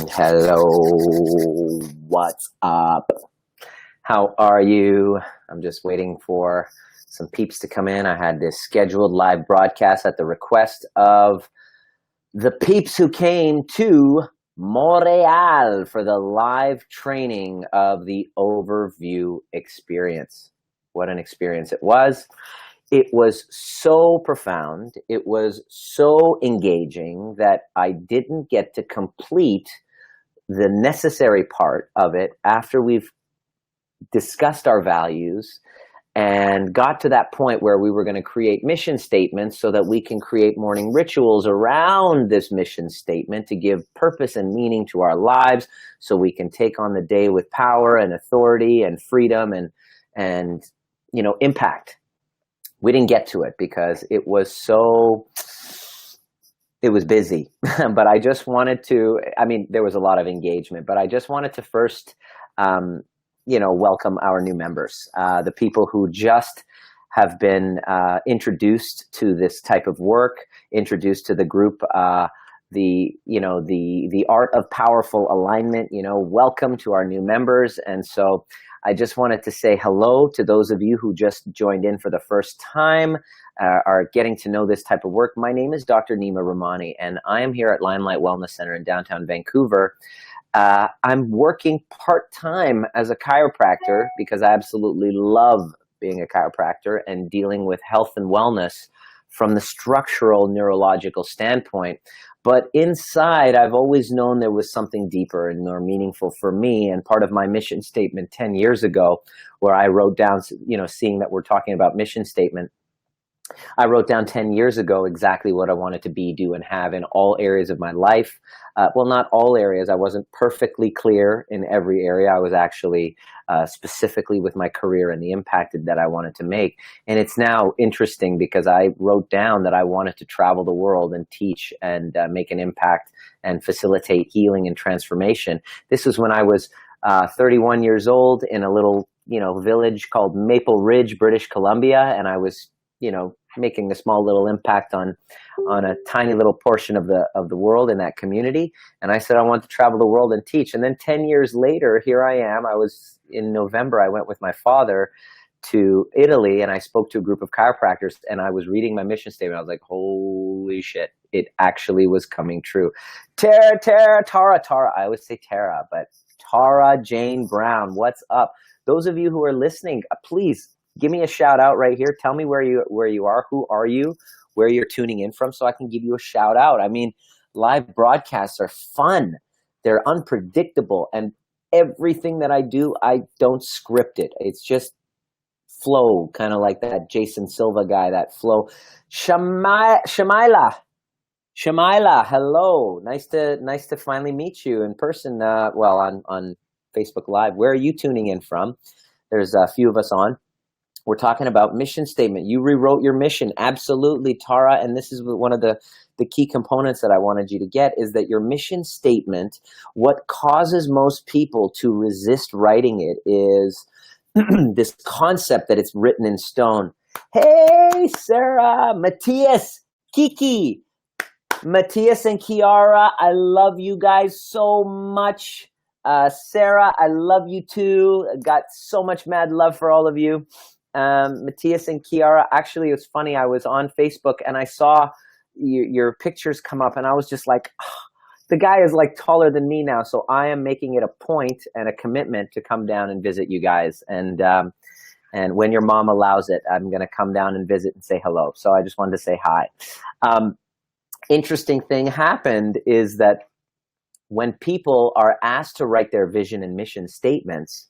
Hello, what's up? How are you? I'm just waiting for some peeps to come in. I had this scheduled live broadcast at the request of the peeps who came to Montreal for the live training of the overview experience. What an experience it was. It was so profound, it was so engaging that I didn't get to complete the necessary part of it after we've discussed our values and got to that point where we were going to create mission statements so that we can create morning rituals around this mission statement to give purpose and meaning to our lives so we can take on the day with power and authority and freedom and impact. We didn't get to it because it was busy, but I just wanted to, there was a lot of engagement, but I just wanted to first, welcome our new members, the people who just have been introduced to this type of work, introduced to the group, the art of powerful alignment, welcome to our new members. And so I just wanted to say hello to those of you who just joined in for the first time, are getting to know this type of work. My name is Dr.Nima Rahmany, and I am here at Limelight Wellness Center in downtown Vancouver. I'm working part-time as a chiropractor because I absolutely love being a chiropractor and dealing with health and wellness from the structural neurological standpoint. But inside, I've always known there was something deeper and more meaningful for me. And part of my mission statement 10 years ago, where I wrote down, seeing that we're talking about mission statement, I wrote down 10 years ago exactly what I wanted to be, do, and have in all areas of my life. Well, not all areas. I wasn't perfectly clear in every area. I was actually specifically with my career and the impact that I wanted to make. And it's now interesting because I wrote down that I wanted to travel the world and teach and make an impact and facilitate healing and transformation. This was when I was 31 years old in a little, village called Maple Ridge, British Columbia. And I was making a small little impact on a tiny little portion of the world in that community. And I said, I want to travel the world and teach. And then 10 years later, here I am. In November, I went with my father to Italy and I spoke to a group of chiropractors and I was reading my mission statement. I was like, holy shit, it actually was coming true. Tara, I always say Tara, but Tara Jane Brown, what's up? Those of you who are listening, please, give me a shout out right here. Tell me where you are. Who are you? Where you're tuning in from so I can give you a shout out. Live broadcasts are fun. They're unpredictable. And everything that I do, I don't script it. It's just flow, kind of like that Jason Silva guy, that flow. Shamaila, hello. Nice to finally meet you in person. On Facebook Live. Where are you tuning in from? There's a few of us on. We're talking about mission statement. You rewrote your mission. Absolutely, Tara. And this is one of the key components that I wanted you to get is that your mission statement, what causes most people to resist writing it is this concept that it's written in stone. Hey, Sarah, Matthias, Kiki, Matthias and Kiara, I love you guys so much. Sarah, I love you too. Got so much mad love for all of you. Matthias and Kiara, actually, it was funny. I was on Facebook and I saw your pictures come up and I was just like, oh, the guy is like taller than me now. So I am making it a point and a commitment to come down and visit you guys. And when your mom allows it, I'm going to come down and visit and say hello. So I just wanted to say hi. Interesting thing happened is that when people are asked to write their vision and mission statements,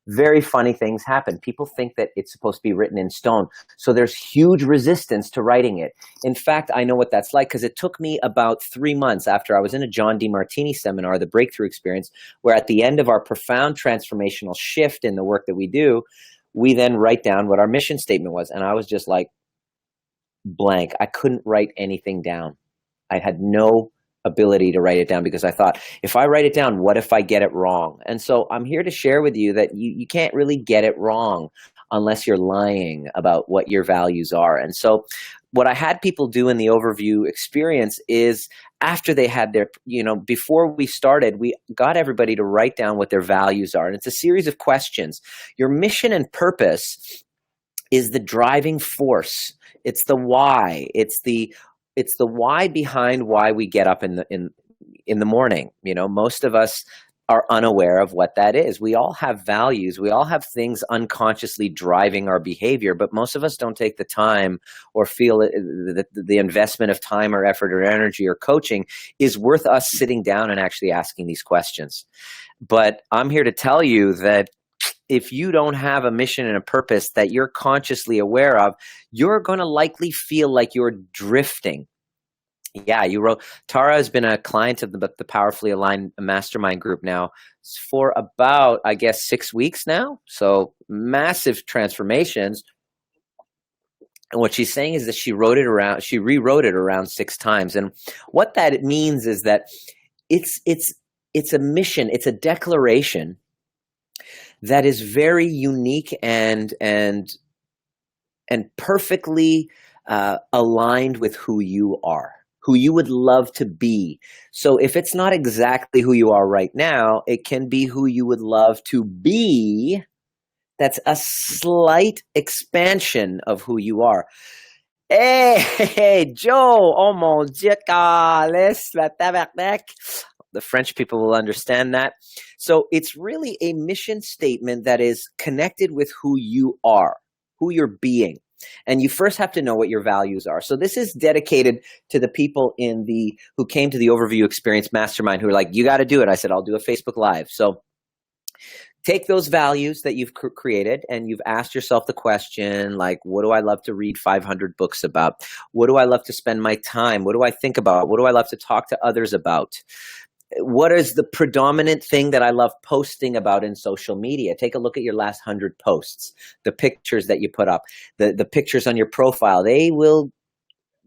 very funny things happen. People think that it's supposed to be written in stone. So there's huge resistance to writing it. In fact, I know what that's like because it took me about 3 months after I was in a John Demartini seminar, the Breakthrough Experience, where at the end of our profound transformational shift in the work that we do, we then write down what our mission statement was. And I was just like blank. I couldn't write anything down. I had no ability to write it down because I thought, if I write it down, what if I get it wrong? And so I'm here to share with you that you can't really get it wrong unless you're lying about what your values are. And so what I had people do in the overview experience is after they had their, before we started, we got everybody to write down what their values are. And it's a series of questions. Your mission and purpose is the driving force. It's the why. It's the why behind why we get up in the morning. Most of us are unaware of what that is. We all have values. We all have things unconsciously driving our behavior, but most of us don't take the time or feel that the investment of time or effort or energy or coaching is worth us sitting down and actually asking these questions. But I'm here to tell you that if you don't have a mission and a purpose that you're consciously aware of, you're going to likely feel like you're drifting. Yeah, you wrote. Tara has been a client of the Powerfully Aligned Mastermind group now for about, I guess, 6 weeks now. So massive transformations. And what she's saying is that she rewrote it around 6 times. And what that means is that it's a mission, it's a declaration that is very unique and perfectly aligned with who you are, who you would love to be. So if it's not exactly who you are right now, it can be who you would love to be. That's a slight expansion of who you are. Hey, Joe, oh mon Dieu, la tabarnak. The French people will understand that. So it's really a mission statement that is connected with who you are, who you're being. And you first have to know what your values are. So this is dedicated to the people who came to the Overview Experience Mastermind who are like, you got to do it. I said, I'll do a Facebook Live. So take those values that you've created and you've asked yourself the question, like, what do I love to read 500 books about? What do I love to spend my time? What do I think about? What do I love to talk to others about? What is the predominant thing that I love posting about in social media? Take a look at your last 100 posts, the pictures that you put up, the pictures on your profile. They will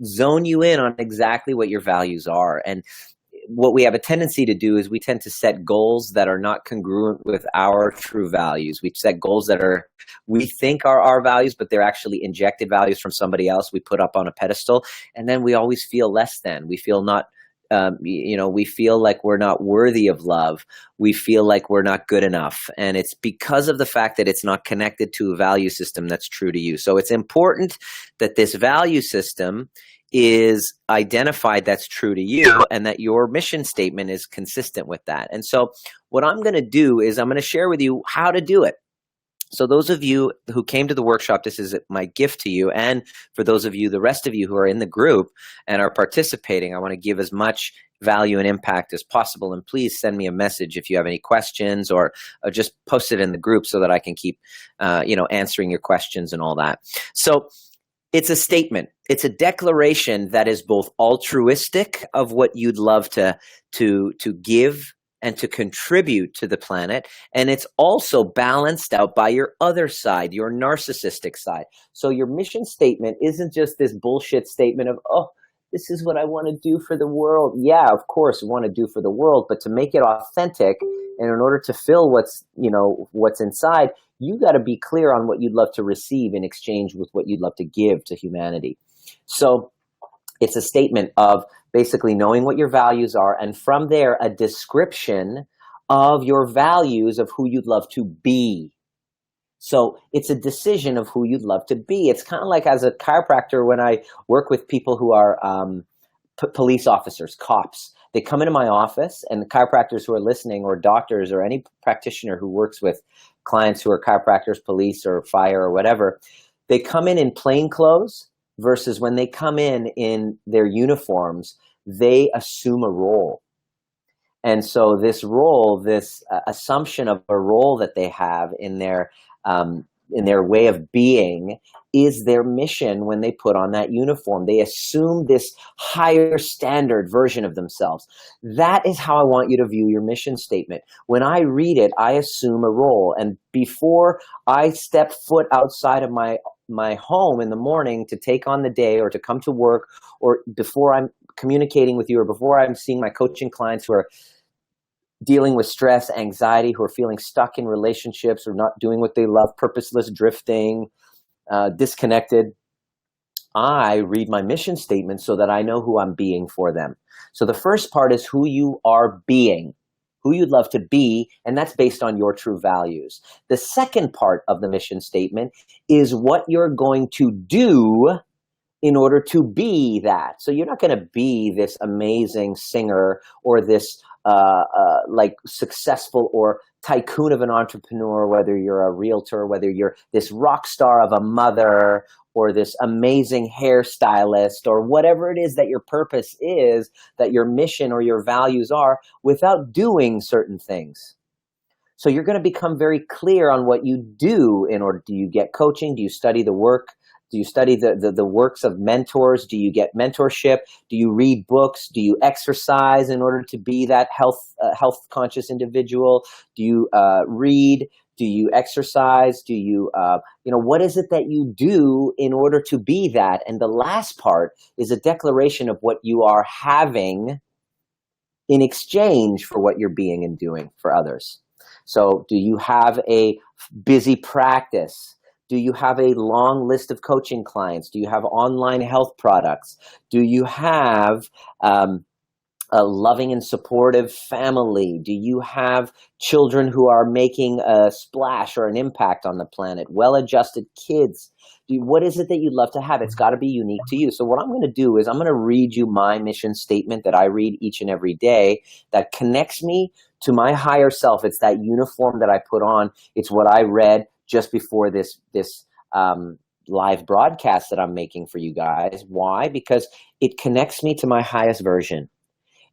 zone you in on exactly what your values are. And what we have a tendency to do is we tend to set goals that are not congruent with our true values. We set goals that we think are our values, but they're actually injected values from somebody else we put up on a pedestal. And then we always feel less than. We feel not we feel like we're not worthy of love. We feel like we're not good enough. And it's because of the fact that it's not connected to a value system that's true to you. So it's important that this value system is identified that's true to you and that your mission statement is consistent with that. And so what I'm going to do is I'm going to share with you how to do it. So those of you who came to the workshop, this is my gift to you. And for those of you, the rest of you who are in the group and are participating, I want to give as much value and impact as possible. And please send me a message if you have any questions or just post it in the group so that I can keep, answering your questions and all that. So it's a statement. It's a declaration that is both altruistic of what you'd love to give and to contribute to the planet. And it's also balanced out by your other side, your narcissistic side. So your mission statement isn't just this bullshit statement of, oh, this is what I want to do for the world. Yeah, of course, we want to do for the world, but to make it authentic and in order to fill what's inside, you got to be clear on what you'd love to receive in exchange with what you'd love to give to humanity. So it's a statement of basically knowing what your values are, and from there, a description of your values of who you'd love to be. So it's a decision of who you'd love to be. It's kind of like as a chiropractor when I work with people who are police officers, cops. They come into my office, and the chiropractors who are listening, or doctors, or any practitioner who works with clients who are chiropractors, police, or fire, or whatever, they come in plain clothes versus when they come in their uniforms, they assume a role. And so this role, this assumption of a role that they have in their way of being is their mission when they put on that uniform. They assume this higher standard version of themselves. That is how I want you to view your mission statement. When I read it, I assume a role. And before I step foot outside of my home in the morning to take on the day or to come to work, or before I'm communicating with you, or before I'm seeing my coaching clients who are dealing with stress, anxiety, who are feeling stuck in relationships or not doing what they love, purposeless drifting, disconnected. I read my mission statement so that I know who I'm being for them. So the first part is who you are being, who you'd love to be, and that's based on your true values. The second part of the mission statement is what you're going to do in order to be that. So you're not going to be this amazing singer or this like successful or tycoon of an entrepreneur, whether you're a realtor, whether you're this rock star of a mother or this amazing hairstylist or whatever it is that your purpose is, that your mission or your values are, without doing certain things. So you're going to become very clear on what you do in order. Do you get coaching? Do you study the work? Do you study the works of mentors? Do you get mentorship? Do you read books? Do you exercise in order to be that health conscious individual? Do you read? Do you exercise? Do you, what is it that you do in order to be that? And the last part is a declaration of what you are having in exchange for what you're being and doing for others. So do you have a busy practice? Do you have a long list of coaching clients? Do you have online health products? Do you have a loving and supportive family? Do you have children who are making a splash or an impact on the planet? Well-adjusted kids? What is it that you'd love to have? It's got to be unique to you. So what I'm going to do is I'm going to read you my mission statement that I read each and every day that connects me to my higher self. It's that uniform that I put on. It's what I read just before this live broadcast that I'm making for you guys. Why? Because it connects me to my highest version.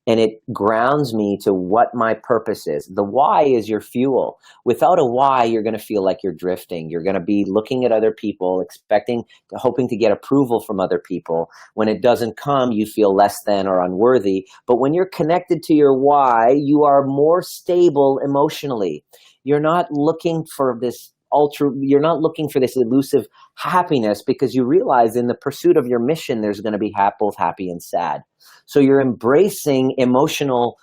And it grounds me to what my purpose is. The why is your fuel. Without a why, you're going to feel like you're drifting. You're going to be looking at other people, hoping to get approval from other people. When it doesn't come, you feel less than or unworthy. But when you're connected to your why, you are more stable emotionally. You're not looking for this you're not looking for this elusive happiness, because you realize in the pursuit of your mission, there's going to be both happy and sad. So you're embracing emotional,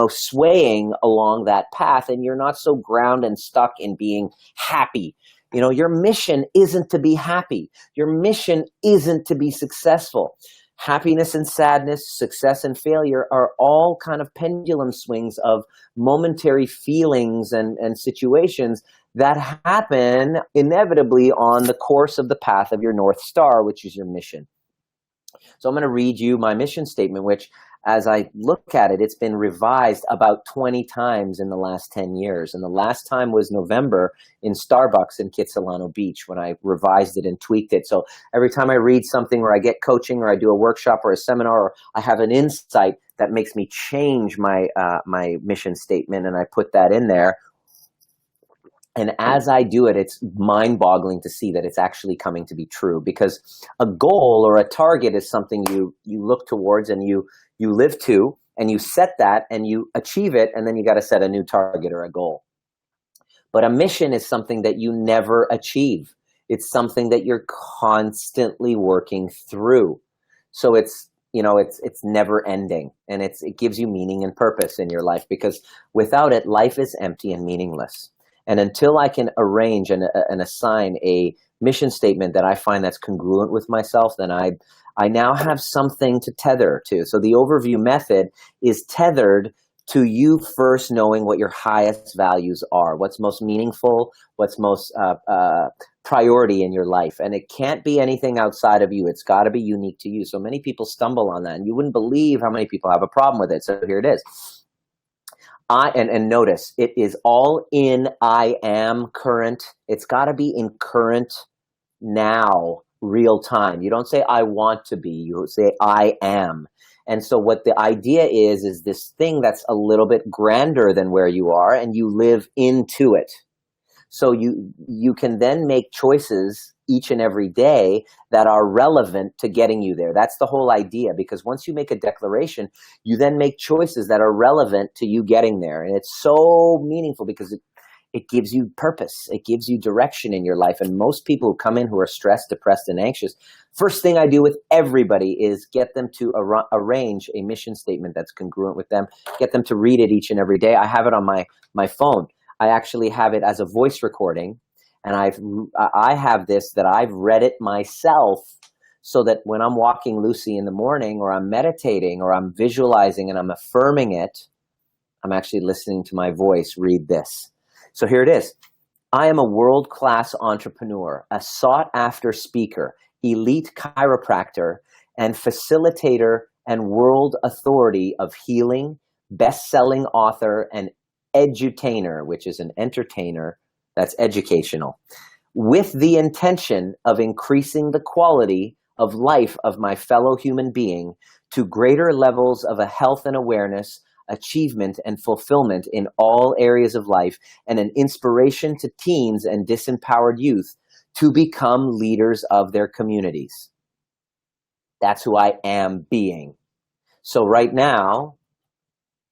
swaying along that path, and you're not so ground and stuck in being happy. Your mission isn't to be happy. Your mission isn't to be successful. Happiness and sadness, success and failure are all kind of pendulum swings of momentary feelings and situations that happen inevitably on the course of the path of your North Star, which is your mission. So I'm going to read you my mission statement, which, as I look at it, it's been revised about 20 times in the last 10 years. And the last time was November in Starbucks in Kitsilano Beach when I revised it and tweaked it. So every time I read something or I get coaching or I do a workshop or a seminar or I have an insight that makes me change my mission statement, and I put that in there. And as I do it, it's mind-boggling to see that it's actually coming to be true, because a goal or a target is something you look towards and you live to, and you set that and you achieve it, and then you got to set a new target or a goal. But a mission is something that you never achieve. It's something that you're constantly working through. So it's never ending, and it gives you meaning and purpose in your life, because without it, life is empty and meaningless. And until I can arrange and assign a mission statement that I find that's congruent with myself, then I now have something to tether to. So the overview method is tethered to you first knowing what your highest values are, what's most meaningful, what's most priority in your life. And it can't be anything outside of you. It's got to be unique to you. So many people stumble on that, and you wouldn't believe how many people have a problem with it. So here it is. And notice, it is all in I am current. It's got to be in current now, real time. You don't say I want to be, you say I am. And so what the idea is this thing that's a little bit grander than where you are, and you live into it. So you can then make choices each and every day that are relevant to getting you there. That's the whole idea, because once you make a declaration, you then make choices that are relevant to you getting there. And it's so meaningful because it gives you purpose. It gives you direction in your life. And most people who come in who are stressed, depressed, and anxious, first thing I do with everybody is get them to arrange a mission statement that's congruent with them, get them to read it each and every day. I have it on my phone. I actually have it as a voice recording, and I have this that I've read it myself so that when I'm walking Lucy in the morning, or I'm meditating, or I'm visualizing and I'm affirming it, I'm actually listening to my voice read this. So here it is. I am a world-class entrepreneur, a sought-after speaker, elite chiropractor, and facilitator and world authority of healing, best-selling author, and edutainer, which is an entertainer that's educational, with the intention of increasing the quality of life of my fellow human being to greater levels of a health and awareness, achievement and fulfillment in all areas of life, and an inspiration to teens and disempowered youth to become leaders of their communities. That's who I am being. So right now,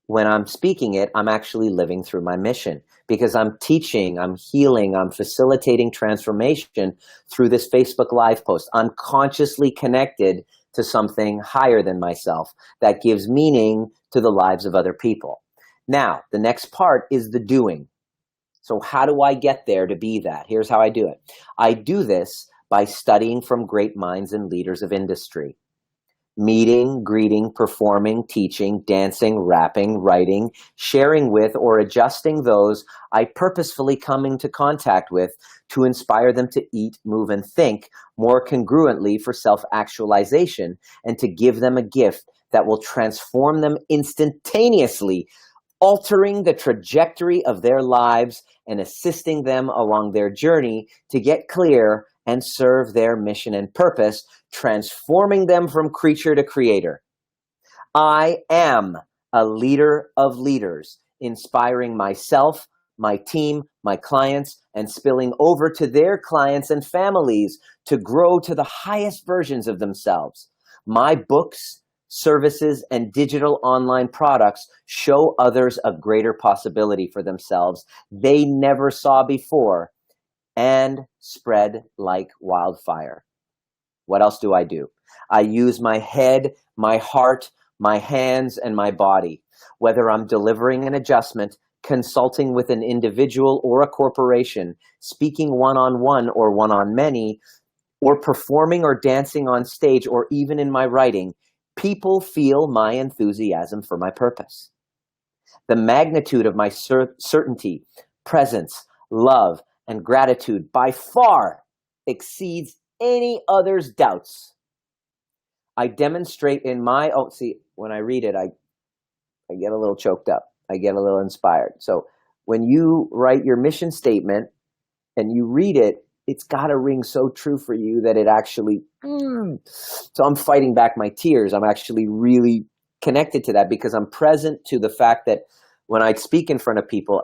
when I'm speaking it, I'm actually living through my mission, because I'm teaching, I'm healing, I'm facilitating transformation through this Facebook Live post. I'm consciously connected to something higher than myself that gives meaning to the lives of other people. Now, the next part is the doing. So how do I get there to be that? Here's how I do it. I do this by studying from great minds and leaders of industry. Meeting, greeting, performing, teaching, dancing, rapping, writing, sharing with, or adjusting those I purposefully come into contact with to inspire them to eat, move, and think more congruently for self-actualization, and to give them a gift that will transform them instantaneously, altering the trajectory of their lives and assisting them along their journey to get clear and serve their mission and purpose, transforming them from creature to creator. I am a leader of leaders, inspiring myself, my team, my clients, and spilling over to their clients and families to grow to the highest versions of themselves. My books, services, and digital online products show others a greater possibility for themselves they never saw before, and spread like wildfire. What else do? I use my head, my heart, my hands, and my body. Whether I'm delivering an adjustment, consulting with an individual or a corporation, speaking one-on-one or one-on-many, or performing or dancing on stage, or even in my writing, people feel my enthusiasm for my purpose. The magnitude of my certainty, presence, love, and gratitude by far exceeds any other's doubts. I demonstrate in my own, see, when I read it, I get a little choked up. I get a little inspired. So when you write your mission statement and you read it, it's got to ring so true for you that it actually, so I'm fighting back my tears. I'm actually really connected to that, because I'm present to the fact that when I speak in front of people,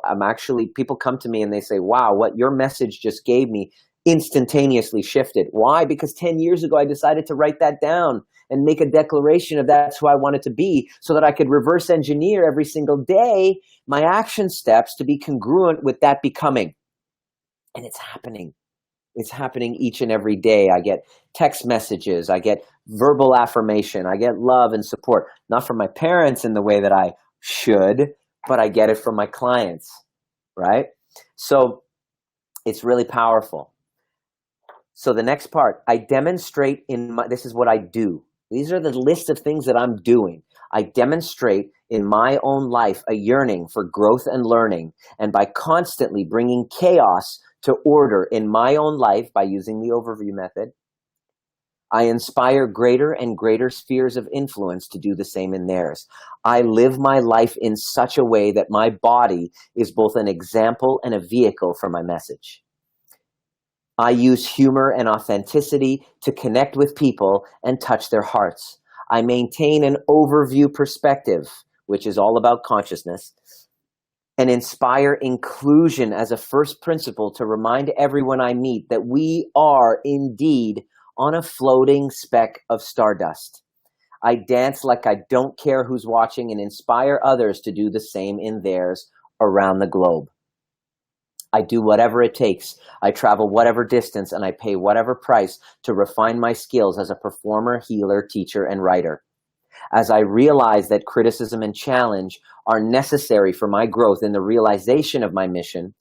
people come to me and they say, wow, what your message just gave me instantaneously shifted. Why? Because 10 years ago, I decided to write that down and make a declaration of that's who I wanted to be, so that I could reverse engineer every single day my action steps to be congruent with that becoming. And it's happening. It's happening each and every day. I get text messages. I get verbal affirmation. I get love and support, not from my parents in the way that I should, but I get it from my clients, right? So it's really powerful. So the next part, I demonstrate this is what I do. These are the list of things that I'm doing. I demonstrate in my own life a yearning for growth and learning, and by constantly bringing chaos to order in my own life by using the overview method, I inspire greater and greater spheres of influence to do the same in theirs. I live my life in such a way that my body is both an example and a vehicle for my message. I use humor and authenticity to connect with people and touch their hearts. I maintain an overview perspective, which is all about consciousness, and inspire inclusion as a first principle to remind everyone I meet that we are indeed on a floating speck of stardust. I dance like I don't care who's watching and inspire others to do the same in theirs around the globe. I do whatever it takes. I travel whatever distance, and I pay whatever price to refine my skills as a performer, healer, teacher, and writer. As I realize that criticism and challenge are necessary for my growth in the realization of my mission,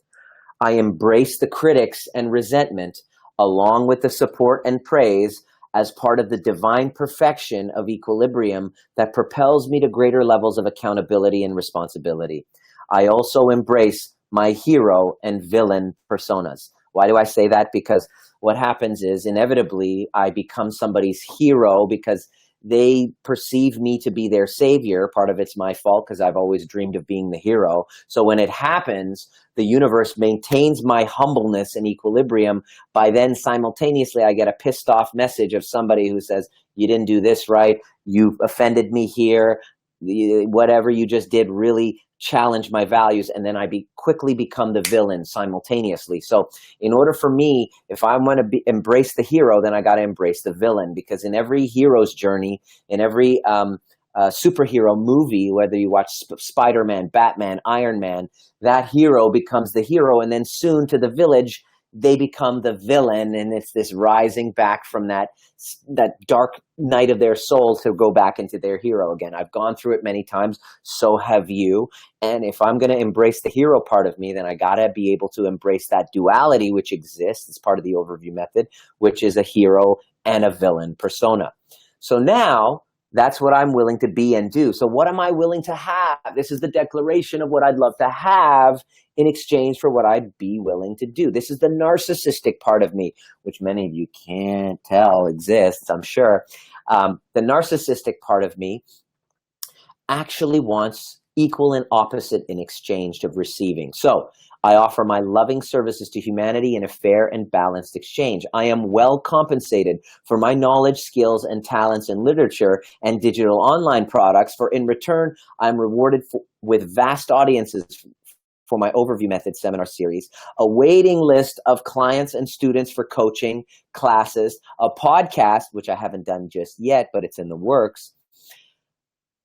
I embrace the critics and resentment along with the support and praise as part of the divine perfection of equilibrium that propels me to greater levels of accountability and responsibility. I also embrace my hero and villain personas. Why do I say that? Because what happens is inevitably I become somebody's hero because they perceive me to be their savior. Part of it's my fault because I've always dreamed of being the hero. So when it happens, the universe maintains my humbleness and equilibrium by then simultaneously I get a pissed off message of somebody who says, you didn't do this right, you offended me here, whatever you just did really challenged my values, and then I quickly become the villain simultaneously. So in order for me, if I want to embrace the hero, then I got to embrace the villain, because in every hero's journey, in every superhero movie, whether you watch Spider-Man, Batman, Iron Man, that hero becomes the hero, and then soon to the village, they become the villain, and it's this rising back from that dark night of their soul to go back into their hero again. I've gone through it many times, so have you. And if I'm going to embrace the hero part of me, then I got to be able to embrace that duality which exists. It's part of the overview method, which is a hero and a villain persona. So now that's what I'm willing to be and do. So what am I willing to have? This is the declaration of what I'd love to have in exchange for what I'd be willing to do. This is the narcissistic part of me, which many of you can't tell exists, I'm sure. The narcissistic part of me actually wants equal and opposite in exchange of receiving. So I offer my loving services to humanity in a fair and balanced exchange. I am well compensated for my knowledge, skills, and talents in literature and digital online products, for in return, I'm rewarded with vast audiences for my overview method seminar series, a waiting list of clients and students for coaching classes, a podcast, which I haven't done just yet, but it's in the works,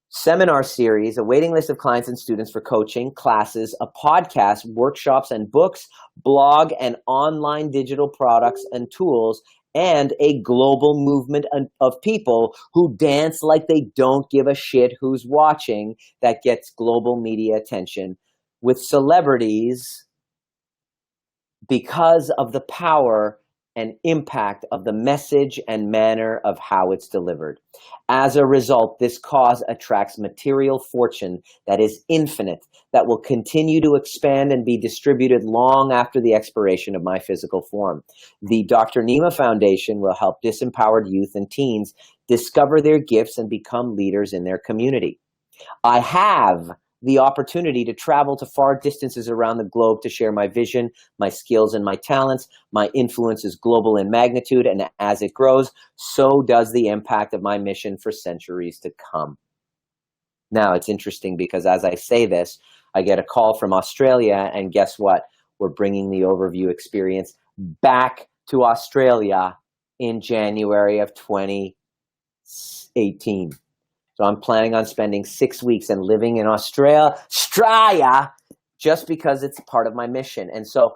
seminar series, a waiting list of clients and students for coaching, classes, a podcast, workshops and books, blog and online digital products and tools, and a global movement of people who dance like they don't give a shit who's watching, that gets global media attention, with celebrities because of the power and impact of the message and manner of how it's delivered. As a result, this cause attracts material fortune that is infinite, that will continue to expand and be distributed long after the expiration of my physical form. The Dr.Nima Foundation will help disempowered youth and teens discover their gifts and become leaders in their community. I have the opportunity to travel to far distances around the globe to share my vision, my skills, and my talents. My influence is global in magnitude, and as it grows, so does the impact of my mission for centuries to come. Now, it's interesting because as I say this, I get a call from Australia, and guess what? We're bringing the overview experience back to Australia in January of 2018. So I'm planning on spending 6 weeks and living in Australia just because it's part of my mission. And so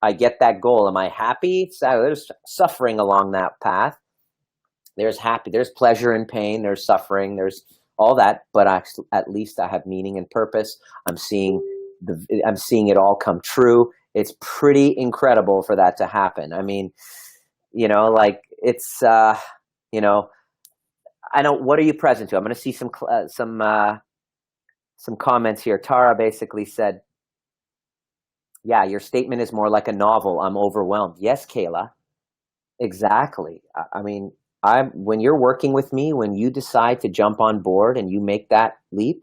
I get that goal. Am I happy? So there's suffering along that path. There's pleasure and pain, there's suffering, there's all that, but at least I have meaning and purpose. I'm seeing it all come true. It's pretty incredible for that to happen. I mean, it's what are you present to? I'm going to see some comments here. Tara basically said, yeah, your statement is more like a novel. I'm overwhelmed. Yes, Kayla, exactly. I mean, when you're working with me, when you decide to jump on board and you make that leap,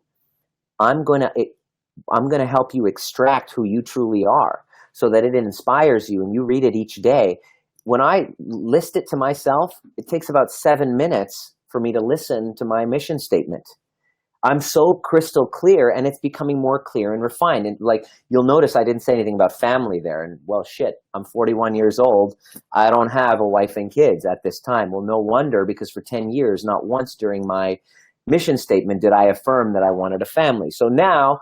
I'm going to help you extract who you truly are so that it inspires you and you read it each day. When I list it to myself, it takes about 7 minutes for me to listen to my mission statement. I'm so crystal clear, and it's becoming more clear and refined. And like, you'll notice I didn't say anything about family there. And well, shit, I'm 41 years old. I don't have a wife and kids at this time. Well, no wonder, because for 10 years, not once during my mission statement did I affirm that I wanted a family. So now,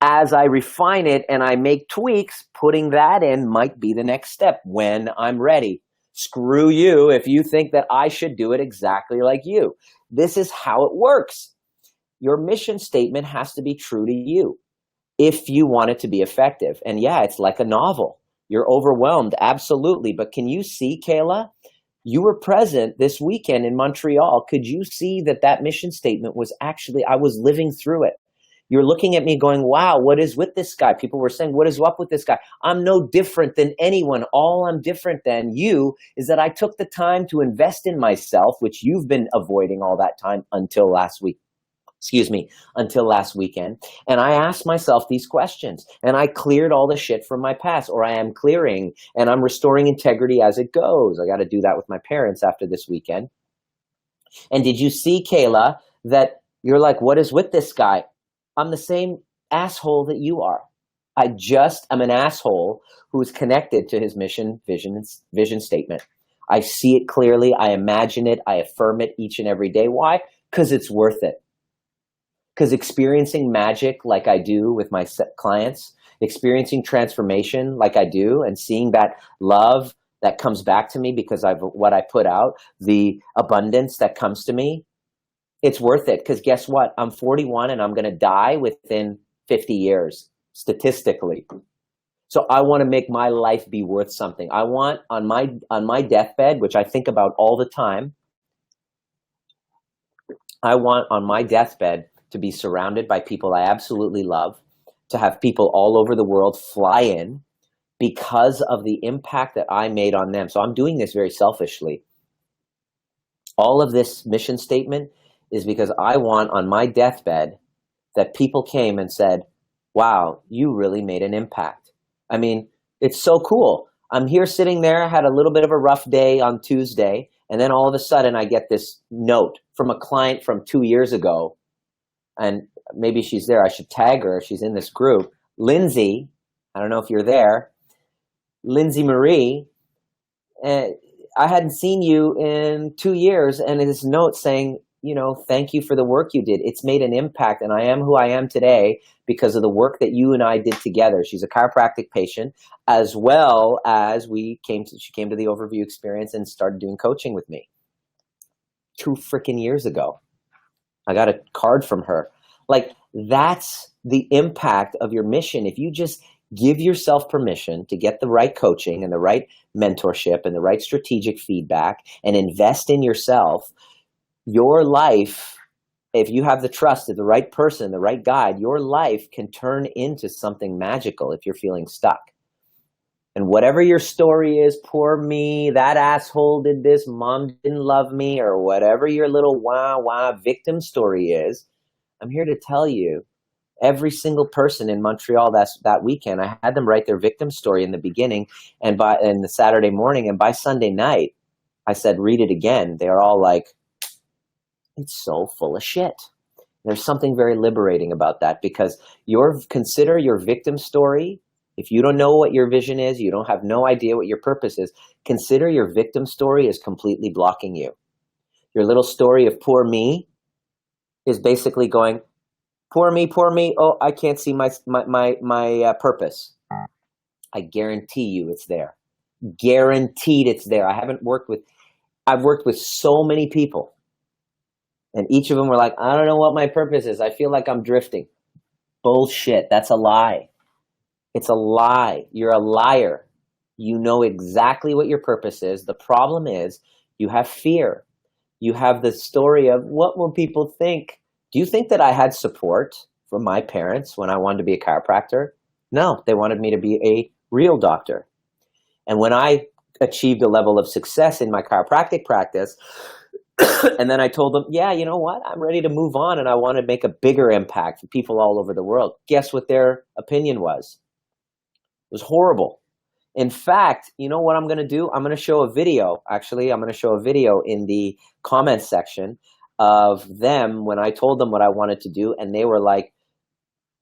as I refine it and I make tweaks, putting that in might be the next step when I'm ready. Screw you if you think that I should do it exactly like you. This is how it works. Your mission statement has to be true to you if you want it to be effective. And yeah, it's like a novel. You're overwhelmed, absolutely. But can you see, Kayla, You were present this weekend in Montreal. Could you see that that mission statement was actually, I was living through it? You're looking at me going, wow, what is with this guy? People were saying, what is up with this guy? I'm no different than anyone. All I'm different than you is that I took the time to invest in myself, which you've been avoiding all that time until last week. Excuse me, until last weekend. And I asked myself these questions, and I cleared all the shit from my past, or I am clearing, and I'm restoring integrity as it goes. I got to do that with my parents after this weekend. And did you see, Kayla, that you're like, what is with this guy? I'm the same asshole that you are. I'm an asshole who's connected to his mission, vision statement. I see it clearly. I imagine it. I affirm it each and every day. Why? Because it's worth it. Because experiencing magic like I do with my clients, experiencing transformation like I do, and seeing that love that comes back to me because of what I put out, the abundance that comes to me, it's worth it. Because guess what? I'm 41 and I'm going to die within 50 years, statistically. So I want to make my life be worth something. I want on my deathbed, which I think about all the time, I want on my deathbed to be surrounded by people I absolutely love, to have people all over the world fly in because of the impact that I made on them. So I'm doing this very selfishly. All of this mission statement is because I want on my deathbed that people came and said, wow, you really made an impact. I mean, it's so cool. I'm here sitting there, I had a little bit of a rough day on Tuesday, and then all of a sudden I get this note from a client from 2 years ago, and maybe she's there. I should tag her. She's in this group. Lindsay, I don't know if you're there. Lindsay Marie, I hadn't seen you in 2 years, and this note saying, you know, thank you for the work you did. It's made an impact, and I am who I am today because of the work that you and I did together. She's a chiropractic patient, as well as she came to the overview experience and started doing coaching with me 2 freaking years ago. I got a card from her. Like, that's the impact of your mission. If you just give yourself permission to get the right coaching and the right mentorship and the right strategic feedback and invest in yourself, your life, if you have the trust of the right person, the right guide, your life can turn into something magical if you're feeling stuck. And whatever your story is, poor me, that asshole did this, mom didn't love me, or whatever your little wah victim story is, I'm here to tell you, every single person in Montreal that weekend, I had them write their victim story in the beginning and in the Saturday morning, and by Sunday night, I said, read it again. They're all like, it's so full of shit. There's something very liberating about that, because consider your victim story. If you don't know what your vision is, you don't have no idea what your purpose is, consider your victim story is completely blocking you. Your little story of poor me is basically going, poor me, oh, I can't see my purpose. I guarantee you it's there. Guaranteed it's there. I've worked with so many people, and each of them were like, I don't know what my purpose is. I feel like I'm drifting. Bullshit. That's a lie. It's a lie. You're a liar. You know exactly what your purpose is. The problem is you have fear. You have the story of, what will people think? Do you think that I had support from my parents when I wanted to be a chiropractor? No, they wanted me to be a real doctor. And when I achieved a level of success in my chiropractic practice, and then I told them, yeah, you know what? I'm ready to move on, and I want to make a bigger impact for people all over the world. Guess what their opinion was? It was horrible. In fact, you know what I'm going to do? I'm going to show a video. Actually, I'm going to show a video in the comments section of them when I told them what I wanted to do, and they were like,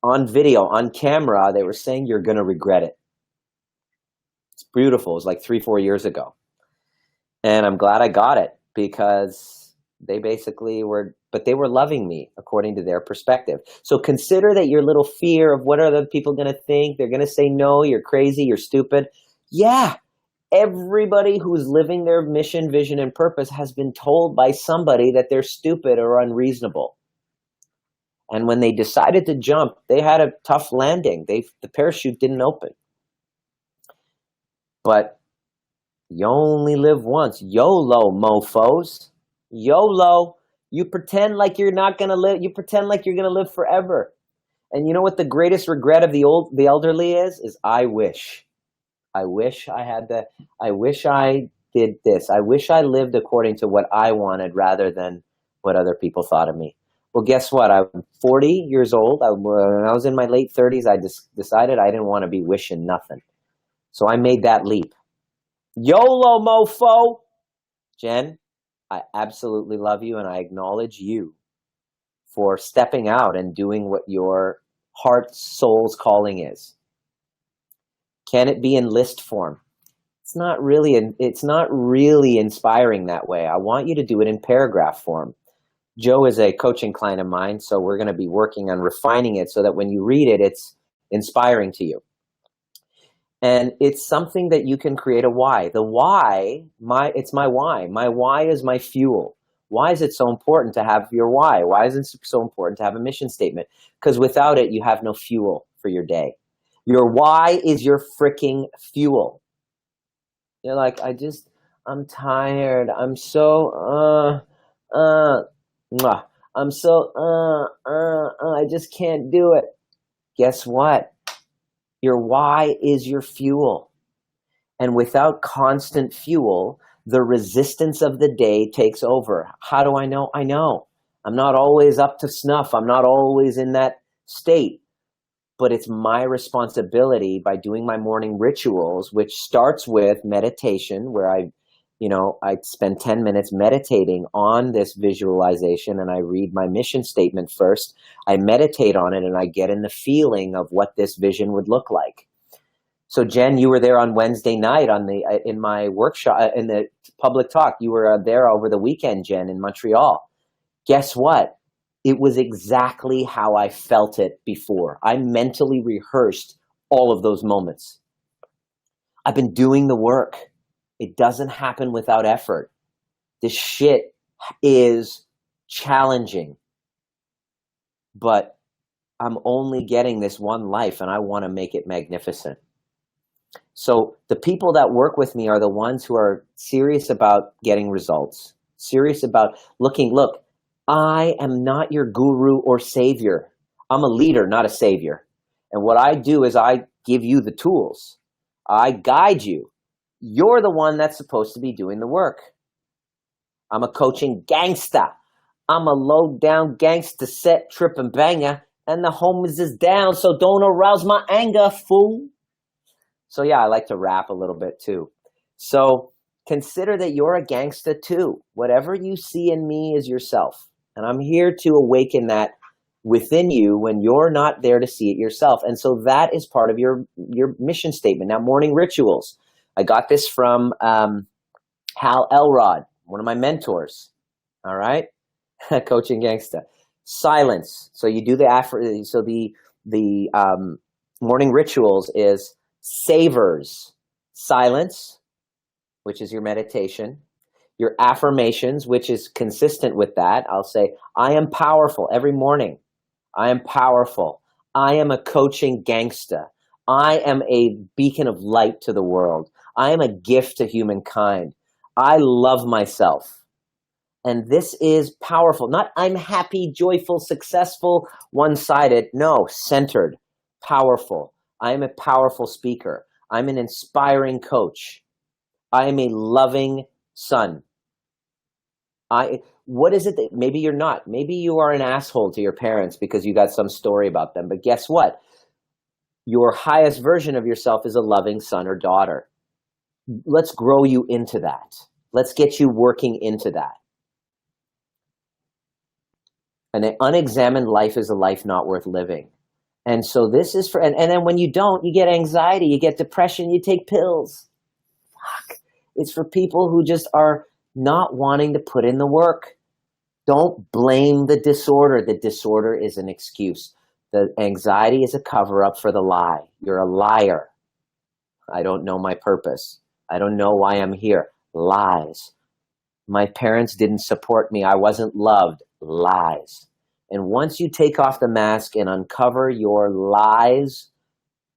on video, on camera, they were saying, you're going to regret it. It's beautiful. It was like 3-4 years ago. And I'm glad I got it, because they basically but they were loving me according to their perspective. So consider that your little fear of what are the people going to think? They're going to say, no, you're crazy, you're stupid. Yeah, everybody who's living their mission, vision, and purpose has been told by somebody that they're stupid or unreasonable. And when they decided to jump, they had a tough landing. The parachute didn't open. But You only live once. YOLO, mofos. YOLO. You pretend like you're not going to live. You pretend like you're going to live forever. And you know what the greatest regret of the elderly is? Is I wish. I wish I had the, I wish I did this. I wish I lived according to what I wanted rather than what other people thought of me. Well, guess what? I'm 40 years old. When I was in my late 30s, I just decided I didn't want to be wishing nothing. So I made that leap. YOLO, mofo! Jen, I absolutely love you, and I acknowledge you for stepping out and doing what your heart, soul's calling is. Can it be in list form? It's not really inspiring that way. I want you to do it in paragraph form. Joe is a coaching client of mine, so we're going to be working on refining it so that when you read it, it's inspiring to you. And it's something that you can create a why. The why, it's my why. My why is my fuel. Why is it so important to have your why? Why is it so important to have a mission statement? Because without it, you have no fuel for your day. Your why is your freaking fuel. You're like, I'm tired. I'm so, I'm so, I just can't do it. Guess what? Your why is your fuel. And without constant fuel, the resistance of the day takes over. How do I know? I know. I'm not always up to snuff. I'm not always in that state. But it's my responsibility by doing my morning rituals, which starts with meditation, where I spend 10 minutes meditating on this visualization, and I read my mission statement first. I meditate on it, and I get in the feeling of what this vision would look like. So Jen, you were there on Wednesday night in my workshop, in the public talk. You were there over the weekend, Jen, in Montreal. Guess what? It was exactly how I felt it before. I mentally rehearsed all of those moments. I've been doing the work. It doesn't happen without effort. This shit is challenging, but I'm only getting this one life, and I want to make it magnificent. So the people that work with me are the ones who are serious about getting results, serious about look, I am not your guru or savior. I'm a leader, not a savior. And what I do is I give you the tools. I guide you. You're the one that's supposed to be doing the work. I'm a coaching gangsta. I'm a low-down gangsta set, trip and banger, and the homies is down, so don't arouse my anger, fool. So yeah, I like to rap a little bit too. So consider that you're a gangsta too. Whatever you see in me is yourself. And I'm here to awaken that within you when you're not there to see it yourself. And so that is part of your mission statement. Now, morning rituals. I got this from Hal Elrod, one of my mentors. All right? Coaching gangsta. Silence. So you do the morning rituals is savers. Silence, which is your meditation. Your affirmations, which is consistent with that. I'll say, I am powerful every morning. I am powerful. I am a coaching gangsta. I am a beacon of light to the world. I am a gift to humankind. I love myself. And this is powerful. Not I'm happy, joyful, successful, one-sided. No, centered, powerful. I am a powerful speaker. I'm an inspiring coach. I am a loving son. What is it that maybe you're not? Maybe you are an asshole to your parents because you got some story about them. But guess what? Your highest version of yourself is a loving son or daughter. Let's grow you into that. Let's get you working into that. An unexamined life is a life not worth living. And so this is and then when you don't, you get anxiety, you get depression, you take pills. Fuck. It's for people who just are not wanting to put in the work. Don't blame the disorder. The disorder is an excuse. The anxiety is a cover-up for the lie. You're a liar. I don't know my purpose. I don't know why I'm here. Lies. My parents didn't support me. I wasn't loved. Lies. And once you take off the mask and uncover your lies,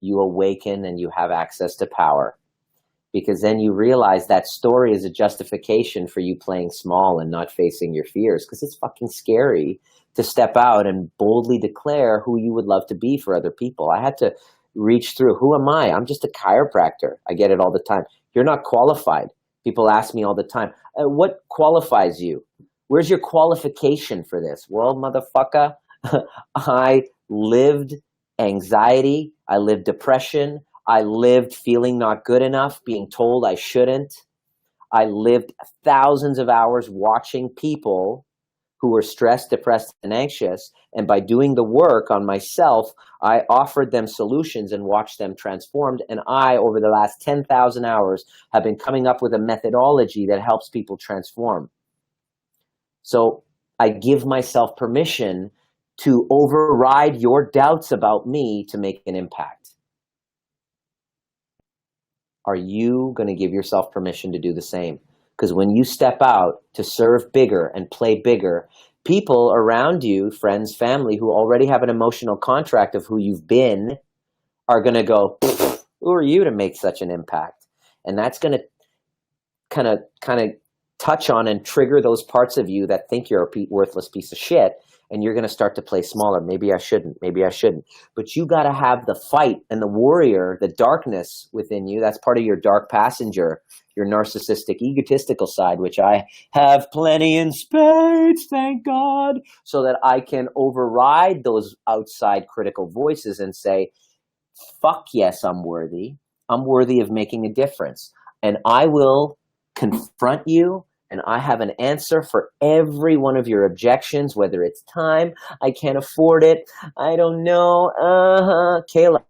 you awaken and you have access to power. because then you realize that story is a justification for you playing small and not facing your fears, because it's fucking scary to step out and boldly declare who you would love to be for other people. I had to reach through, who am I? I'm just a chiropractor. I get it all the time. You're not qualified. People ask me all the time, what qualifies you? Where's your qualification for this? Well, motherfucker, I lived anxiety. I lived depression. I lived feeling not good enough, being told I shouldn't. I lived thousands of hours watching people who were stressed, depressed, and anxious. And by doing the work on myself, I offered them solutions and watched them transformed. And I, over the last 10,000 hours, have been coming up with a methodology that helps people transform. So I give myself permission to override your doubts about me to make an impact. Are you going to give yourself permission to do the same? Because when you step out to serve bigger and play bigger, people around you, friends, family, who already have an emotional contract of who you've been, are going to go, who are you to make such an impact? And that's going to kind of touch on and trigger those parts of you that think you're a worthless piece of shit. And you're going to start to play smaller. Maybe I shouldn't. Maybe I shouldn't. But you got to have the fight and the warrior, the darkness within you. That's part of your dark passenger, your narcissistic, egotistical side, which I have plenty in spades, thank God, so that I can override those outside critical voices and say, fuck yes, I'm worthy. I'm worthy of making a difference. And I will confront you. And I have an answer for every one of your objections, whether it's time, I can't afford it, I don't know, Kayla.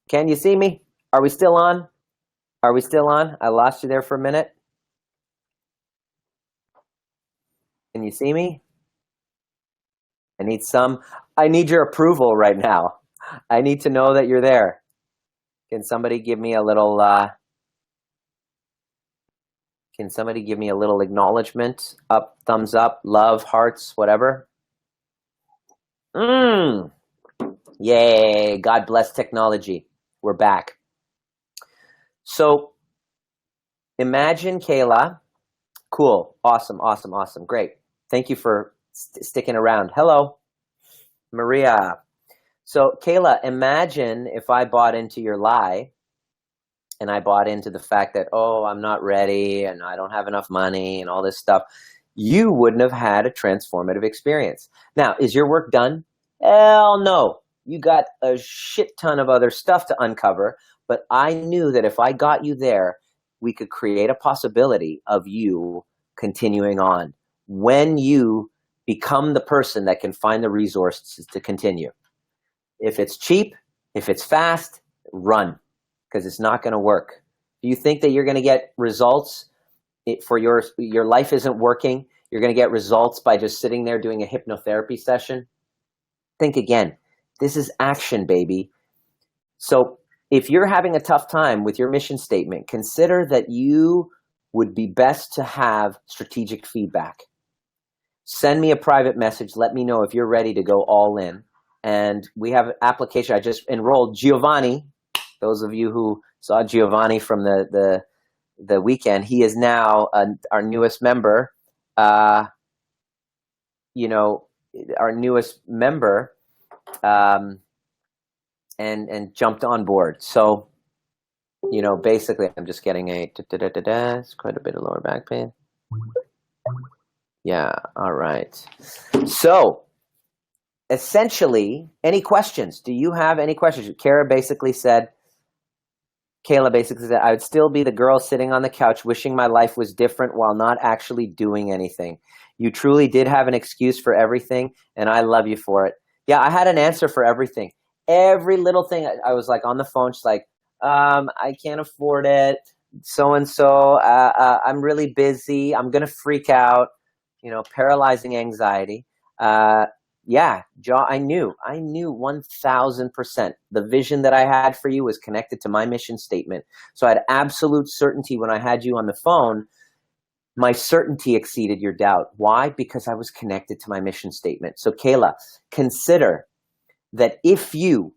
Can you see me? Are we still on? Are we still on? I lost you there for a minute. Can you see me? I need your approval right now. I need to know that you're there. Can somebody give me a little, acknowledgement? Up, thumbs up, love, hearts, whatever. Yay, God bless technology. We're back. So imagine, Kayla, cool, awesome, great. Thank you for sticking around. Hello, Maria. So Kayla, imagine if I bought into your lie and I bought into the fact that, oh, I'm not ready and I don't have enough money and all this stuff. You wouldn't have had a transformative experience. Now, is your work done? Hell no. You got a shit ton of other stuff to uncover, but I knew that if I got you there, we could create a possibility of you continuing on when you become the person that can find the resources to continue. If it's cheap, if it's fast, run, because it's not going to work. Do you think that you're going to get results for your life isn't working? You're going to get results by just sitting there doing a hypnotherapy session? Think again. This is action, baby. So if you're having a tough time with your mission statement, consider that you would be best to have strategic feedback. Send me a private message. Let me know if you're ready to go all in. And we have an application. I just enrolled Giovanni. Those of you who saw Giovanni from the weekend, he is now our newest member. You know, our newest member, and jumped on board. So, you know, basically, I'm just getting it's quite a bit of lower back pain. Yeah. All right. So, essentially, any questions? Do you have any questions? Kayla basically said, I would still be the girl sitting on the couch wishing my life was different while not actually doing anything. You truly did have an excuse for everything, and I love you for it. Yeah, I had an answer for everything. Every little thing. I was like on the phone. She's like, I can't afford it. So-and-so, I'm really busy. I'm going to freak out. You know, paralyzing anxiety. Yeah, I knew 1000%. The vision that I had for you was connected to my mission statement. So I had absolute certainty when I had you on the phone. My certainty exceeded your doubt. Why? Because I was connected to my mission statement. So Kayla, consider that if you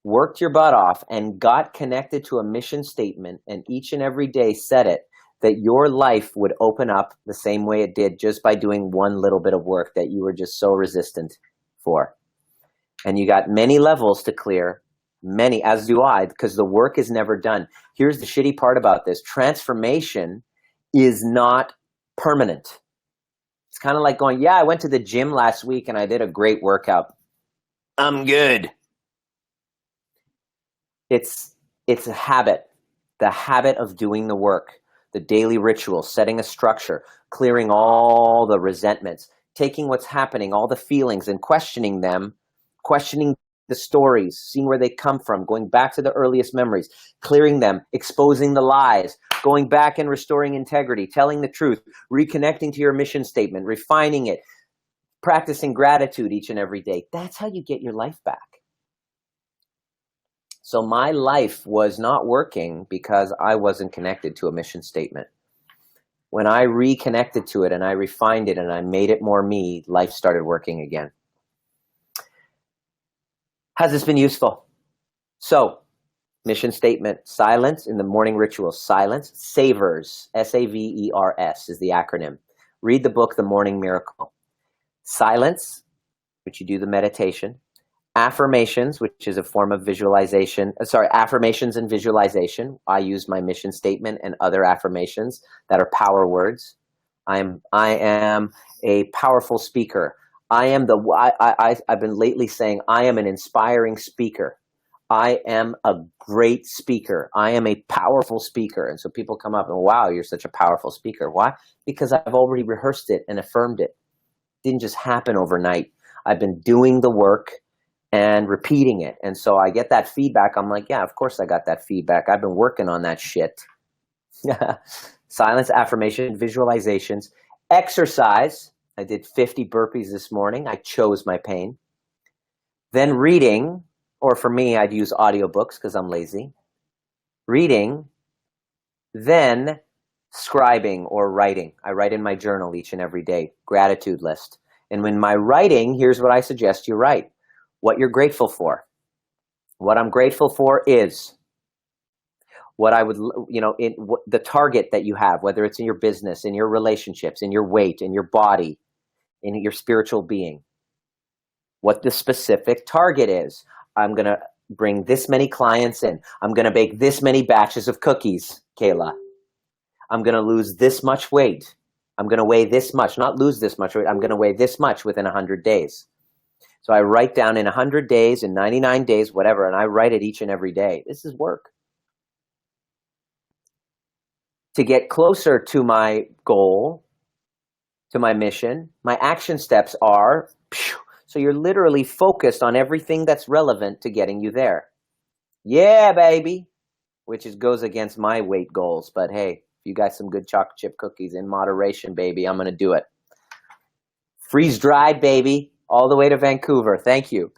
worked your butt off and got connected to a mission statement and each and every day said it, that your life would open up the same way it did just by doing one little bit of work that you were just so resistant for. And you got many levels to clear, many, as do I, because the work is never done. Here's the shitty part about this. Transformation is not permanent. It's kind of like going, yeah, I went to the gym last week and I did a great workout. I'm good. It's a habit, the habit of doing the work, the daily ritual, setting a structure, clearing all the resentments, taking what's happening, all the feelings and questioning them, questioning the stories, seeing where they come from, going back to the earliest memories, clearing them, exposing the lies, going back and restoring integrity, telling the truth, reconnecting to your mission statement, refining it, practicing gratitude each and every day. That's how you get your life back. So my life was not working because I wasn't connected to a mission statement. When I reconnected to it and I refined it and I made it more me, life started working again. Has this been useful? So, mission statement, silence in the morning ritual, silence, savers, SAVERS is the acronym. Read the book, The Morning Miracle. Silence, which you do the meditation. Affirmations, which is a form of visualization. Affirmations and visualization. I use my mission statement and other affirmations that are power words. I am a powerful speaker. I've been lately saying I am an inspiring speaker. I am a great speaker. I am a powerful speaker. And so people come up and, wow, you're such a powerful speaker. Why? Because I've already rehearsed it and affirmed it. It didn't just happen overnight. I've been doing the work and repeating it. And so I get that feedback. I'm like, yeah, of course I got that feedback. I've been working on that shit. Silence, affirmation, visualizations, exercise. I did 50 burpees this morning. I chose my pain. Then reading, or for me, I'd use audiobooks because I'm lazy. Reading, then scribing or writing. I write in my journal each and every day, gratitude list. And when my writing, here's what I suggest you write. What you're grateful for. What I'm grateful for is what I would, the target that you have, whether it's in your business, in your relationships, in your weight, in your body, in your spiritual being. What the specific target is. I'm going to bring this many clients in. I'm going to bake this many batches of cookies, Kayla. I'm going to lose this much weight. I'm going to weigh this much, not lose this much weight. I'm going to weigh this much within 100 days. So I write down in 100 days, in 99 days, whatever, and I write it each and every day. This is work. To get closer to my goal, to my mission, my action steps are, so you're literally focused on everything that's relevant to getting you there. Yeah, baby, which goes against my weight goals. But hey, if you got some good chocolate chip cookies in moderation, baby, I'm going to do it. Freeze dried, baby. All the way to Vancouver. Thank you.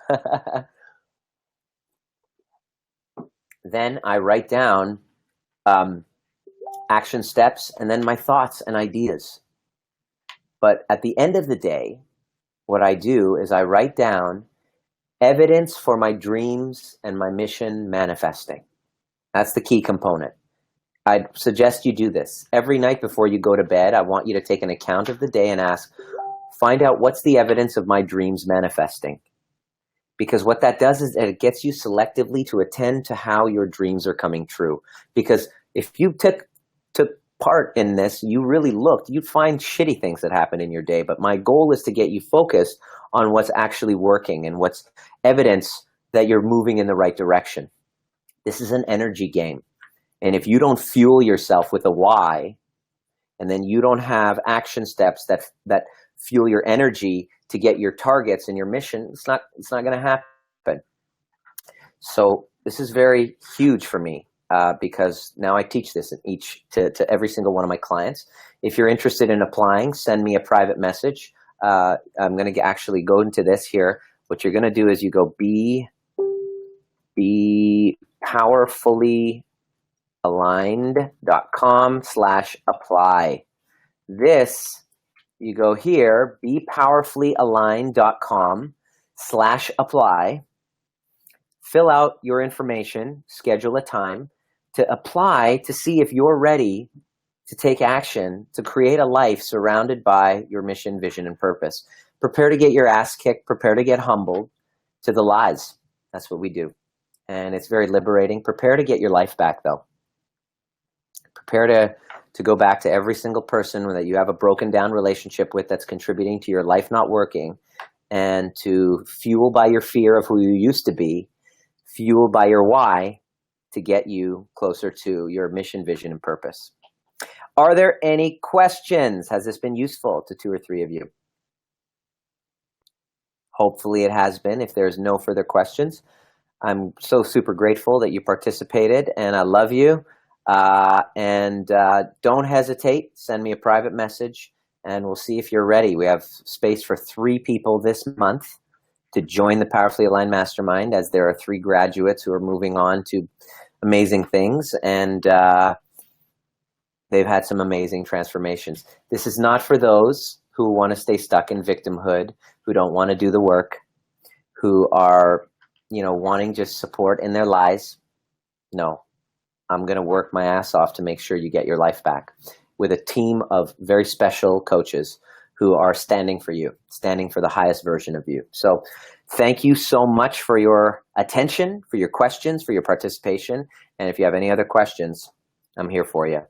Then I write down action steps and then my thoughts and ideas. But at the end of the day, what I do is I write down evidence for my dreams and my mission manifesting. That's the key component. I'd suggest you do this. Every night before you go to bed, I want you to take an account of the day and find out what's the evidence of my dreams manifesting. Because what that does is that it gets you selectively to attend to how your dreams are coming true. Because if you took part in this, you really looked, you'd find shitty things that happen in your day. But my goal is to get you focused on what's actually working and what's evidence that you're moving in the right direction. This is an energy game. And if you don't fuel yourself with a why, and then you don't have action steps that fuel your energy to get your targets and your mission, it's not going to happen. So this is very huge for me because now I teach this to every single one of my clients. If you're interested in applying, send me a private message. I'm going to actually go into this here. What you're going to do is you go be powerfullyaligned.com/apply. This, you go here, bepowerfullyaligned.com/apply, fill out your information, schedule a time to apply to see if you're ready to take action to create a life surrounded by your mission, vision, and purpose. Prepare to get your ass kicked, prepare to get humbled to the lies. That's what we do. And it's very liberating. Prepare to get your life back, though. Prepare to go back to every single person that you have a broken down relationship with that's contributing to your life not working, and to fuel by your fear of who you used to be, fuel by your why to get you closer to your mission, vision, and purpose. Are there any questions? Has this been useful to 2 or 3 of you? Hopefully it has been. If there's no further questions, I'm so super grateful that you participated, and I love you. Don't hesitate. Send me a private message, and we'll see if you're ready. We have space for 3 people this month to join the Powerfully Aligned Mastermind, as there are 3 graduates who are moving on to amazing things, and they've had some amazing transformations. This is not for those who want to stay stuck in victimhood, who don't want to do the work, who are, wanting just support in their lies. No, I'm going to work my ass off to make sure you get your life back with a team of very special coaches who are standing for you, standing for the highest version of you. So thank you so much for your attention, for your questions, for your participation. And if you have any other questions, I'm here for you.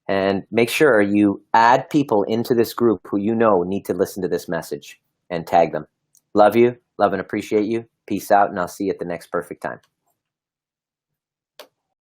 And make sure you add people into this group who you know need to listen to this message, and tag them. Love you, love and appreciate you. Peace out, and I'll see you at the next perfect time.